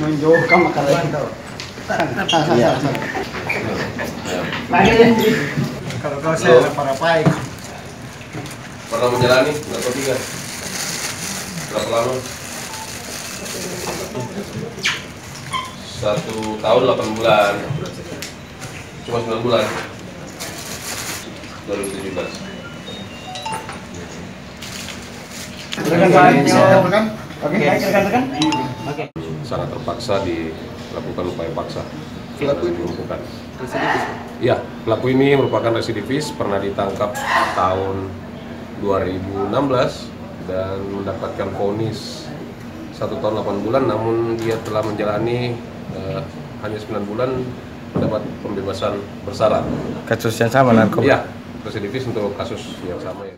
menjauhkan makanan itu. Iya. Kalau saya para baik. Pernah menjalani narkotika? Berapa lama? 1 tahun 8 bulan. Cuma 9 bulan. 2017. Sangat terpaksa dilakukan upaya paksa. Pelaku ini merupakan iya, pelaku ini merupakan residivis, pernah ditangkap tahun 2016 dan mendapatkan vonis 1 tahun 8 bulan, namun dia telah menjalani hanya 9 bulan mendapat pembebasan bersyarat. Kasus yang sama narkoba? Iya, residivis untuk kasus yang sama ya.